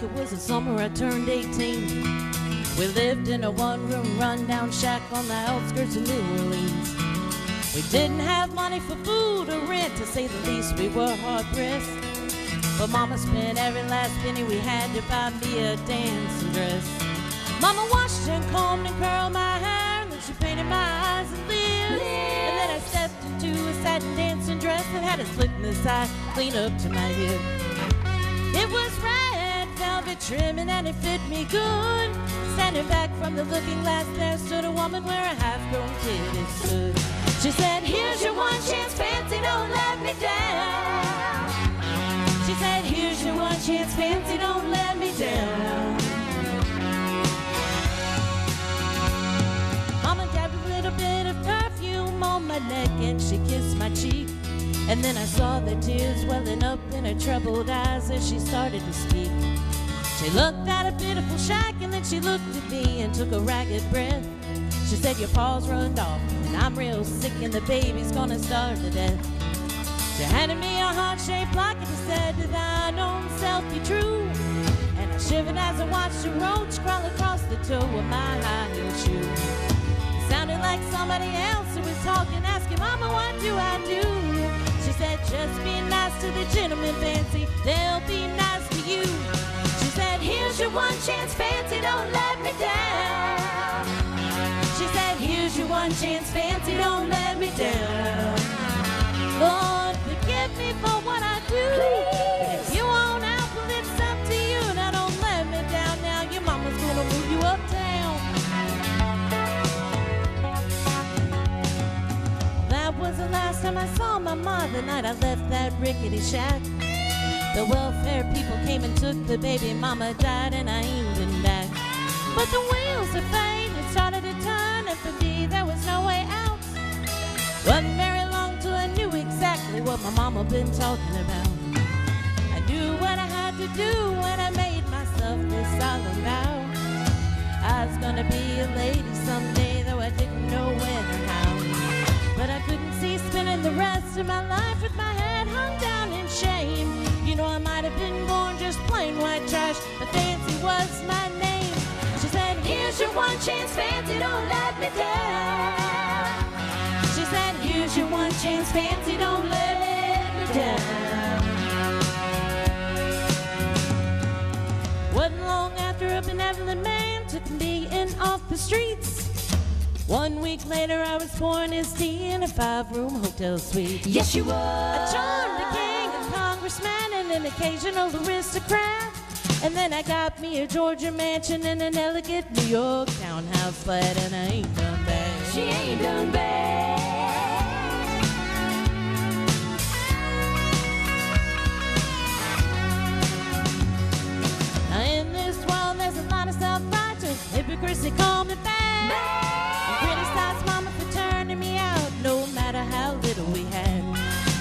like it was the summer I turned 18. We lived in a one-room rundown shack on the outskirts of New Orleans. We didn't have money for food or rent, to say the least, we were hard-pressed. But Mama spent every last penny we had to buy me a dancing dress. Mama washed and combed and curled my hair, and then she painted my eyes and lips. And then I stepped into a satin dancing dress that had a slit in the side, clean up to my hip. It was red velvet trimming and it fit me good. Standing back from the looking glass, there stood a woman where a half-grown kid had stood. She said, "Here's your one chance, fancy, don't let me down." She said, "Here's your one chance, fancy, don't let me down." Mama dabbed a little bit of perfume on my neck and she kissed my cheek. And then I saw the tears welling up in her troubled eyes as she started to speak. She looked at a pitiful shack and then she looked at me and took a ragged breath. She said, "Your paws runned off and I'm real sick and the baby's gonna starve to death." She handed me a heart-shaped locket and said, "To thine own self be true." And I shivered as I watched a roach crawl across the toe of my high-heel shoe. It sounded like somebody else who was talking, asking, "Mama, what do I do?" She said, "Just be nice to the gentlemen, fancy, they'll be nice to you." She said, "Here's your one chance, fancy, don't let me down." She said, "Here's your one chance, fancy, don't let me down." Lord, forgive me for what I do. If you want out, well, it's up to you. Now don't let me down now. Your mama's gonna move you uptown. That was the last time I saw my mom the night I left that rickety shack. The welfare people came and took the baby. Mama died and I ain't been back. But the wheels of fate had started to turn, and for me there was no way out. Wasn't very long till I knew exactly what my mama been talking about. I knew what I had to do when I made myself this solemn vow. I was gonna be a lady someday, though I didn't know when or how. But I couldn't see spending the rest of my life with my head hung down in shame. You know, I might have been born just plain white trash, but fancy was my name. She said, "Here's your one chance, fancy, don't let me down." She said, "Here's your one chance, fancy, don't let me down." Wasn't long after a benevolent man took me in off the streets. 1 week later I was pouring his tea in a 5-room hotel suite. Yes, you were. I joined the king and congressman and an occasional aristocrat. And then I got me a Georgia mansion and an elegant New York townhouse flat, and I ain't done bad. She ain't done bad. Now in this world there's a lot of self-righteous hypocrisy, call me bad. And criticize mama for turning me out, no matter how little we had.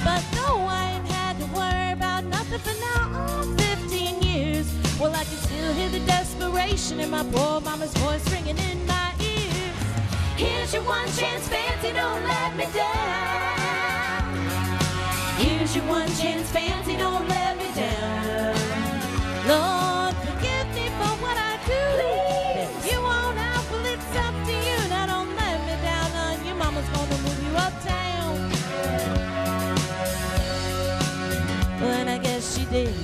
But no, I ain't had to worry about nothing for now, all 15 years. Well, I can still hear the desperation in my poor mama's voice ringing in my ears. Here's your one chance, fancy, don't let me down. Here's your one chance, fancy, don't let me down. Lord, forgive me for what I do. If you want out, well, it's up to you. Now don't let me down, none. Your mama's gonna move you uptown. Well, and I guess she did.